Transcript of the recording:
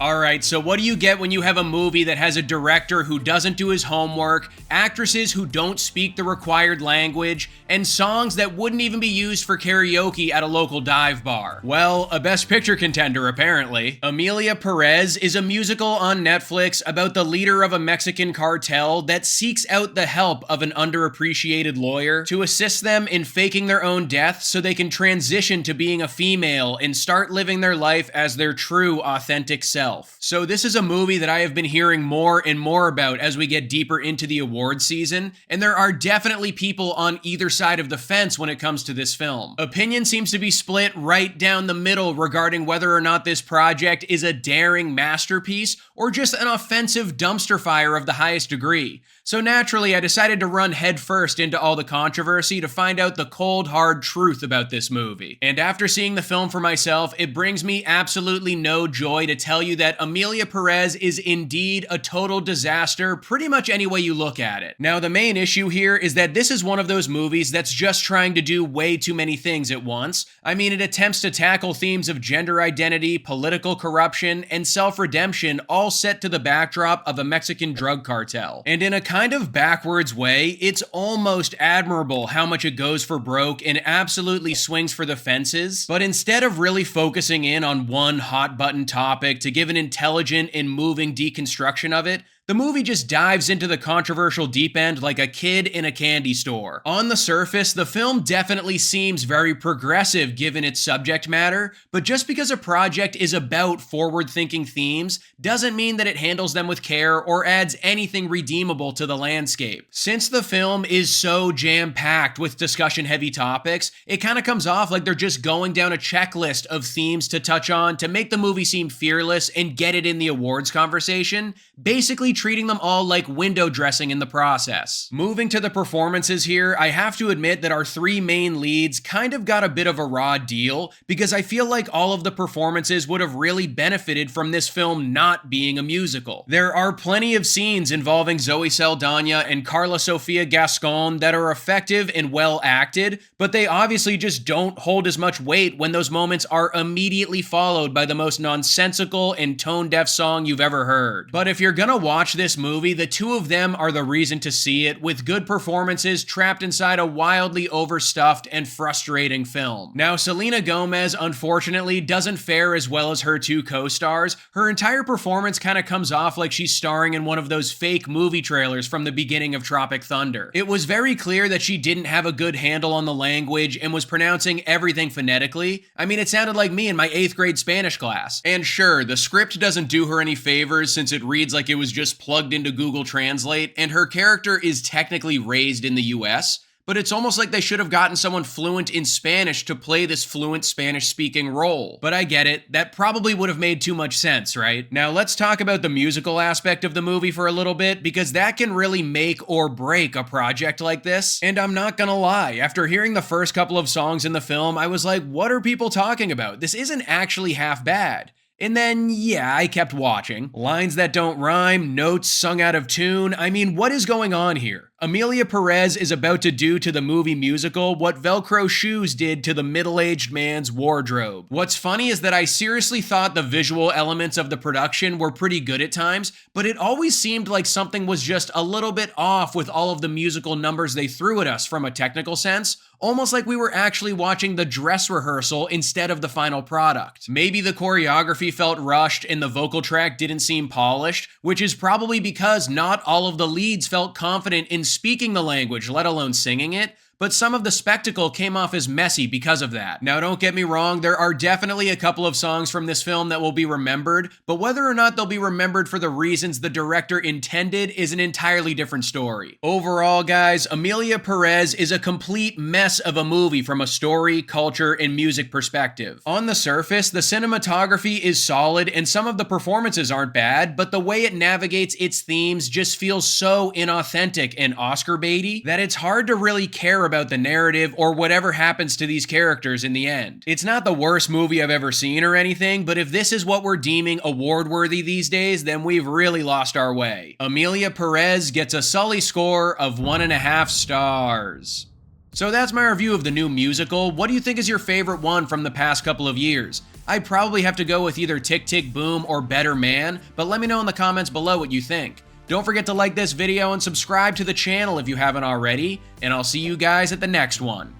Alright, so what do you get when you have a movie that has a director who doesn't do his homework, actresses who don't speak the required language, and songs that wouldn't even be used for karaoke at a local dive bar? Well, a Best Picture contender apparently. Emilia Pérez is a musical on Netflix about the leader of a Mexican cartel that seeks out the help of an underappreciated lawyer to assist them in faking their own death so they can transition to being a female and start living their life as their true, authentic self. So this is a movie that I have been hearing more and more about as we get deeper into the award season, and there are definitely people on either side of the fence when it comes to this film. Opinion seems to be split right down the middle regarding whether or not this project is a daring masterpiece or just an offensive dumpster fire of the highest degree. So naturally, I decided to run headfirst into all the controversy to find out the cold, hard truth about this movie. And after seeing the film for myself, it brings me absolutely no joy to tell you that Emilia Pérez is indeed a total disaster pretty much any way you look at it. Now, the main issue here is that this is one of those movies that's just trying to do way too many things at once. I mean, it attempts to tackle themes of gender identity, political corruption, and self-redemption all set to the backdrop of a Mexican drug cartel. And in a kind of backwards way, it's almost admirable how much it goes for broke and absolutely swings for the fences. But instead of really focusing in on one hot button topic to give an intelligent and moving deconstruction of it, the movie just dives into the controversial deep end like a kid in a candy store. On the surface, the film definitely seems very progressive given its subject matter, but just because a project is about forward-thinking themes doesn't mean that it handles them with care or adds anything redeemable to the landscape. Since the film is so jam-packed with discussion-heavy topics, it kind of comes off like they're just going down a checklist of themes to touch on to make the movie seem fearless and get it in the awards conversation, basically treating them all like window dressing in the process. Moving to the performances here, I have to admit that our three main leads kind of got a bit of a raw deal because I feel like all of the performances would have really benefited from this film not being a musical. There are plenty of scenes involving Zoe Saldana and Carla Sofia Gascon that are effective and well acted, but they obviously just don't hold as much weight when those moments are immediately followed by the most nonsensical and tone-deaf song you've ever heard. But if you're gonna watch this movie, the two of them are the reason to see it, with good performances trapped inside a wildly overstuffed and frustrating film. Now, Selena Gomez unfortunately doesn't fare as well as her two co-stars. Her entire performance kind of comes off like she's starring in one of those fake movie trailers from the beginning of Tropic Thunder. It was very clear that she didn't have a good handle on the language and was pronouncing everything phonetically. I mean, it sounded like me in my 8th grade Spanish class. And sure, the script doesn't do her any favors since it reads like it was just plugged into Google Translate, and her character is technically raised in the US, but it's almost like they should have gotten someone fluent in Spanish to play this fluent Spanish-speaking role. But I get it, that probably would have made too much sense, right? Now let's talk about the musical aspect of the movie for a little bit, because that can really make or break a project like this. And I'm not gonna lie, after hearing the first couple of songs in the film, I was like, what are people talking about? This isn't actually half bad. And then, yeah, I kept watching. Lines that don't rhyme, notes sung out of tune. I mean, what is going on here? Emilia Pérez is about to do to the movie musical what Velcro shoes did to the middle-aged man's wardrobe. What's funny is that I seriously thought the visual elements of the production were pretty good at times, but it always seemed like something was just a little bit off with all of the musical numbers they threw at us from a technical sense, almost like we were actually watching the dress rehearsal instead of the final product. Maybe the choreography felt rushed and the vocal track didn't seem polished, which is probably because not all of the leads felt confident in speaking the language, let alone singing it. But some of the spectacle came off as messy because of that. Now, don't get me wrong, there are definitely a couple of songs from this film that will be remembered, but whether or not they'll be remembered for the reasons the director intended is an entirely different story. Overall, guys, Emilia Pérez is a complete mess of a movie from a story, culture, and music perspective. On the surface, the cinematography is solid and some of the performances aren't bad, but the way it navigates its themes just feels so inauthentic and Oscar baity that it's hard to really care about the narrative or whatever happens to these characters in the end. It's not the worst movie I've ever seen or anything, but if this is what we're deeming award-worthy these days, then we've really lost our way. Emilia Pérez gets a Sully score of 1.5 stars. So that's my review of the new musical. What do you think is your favorite one from the past couple of years? I'd probably have to go with either Tick Tick Boom or Better Man, but let me know in the comments below what you think. Don't forget to like this video and subscribe to the channel if you haven't already, and I'll see you guys at the next one.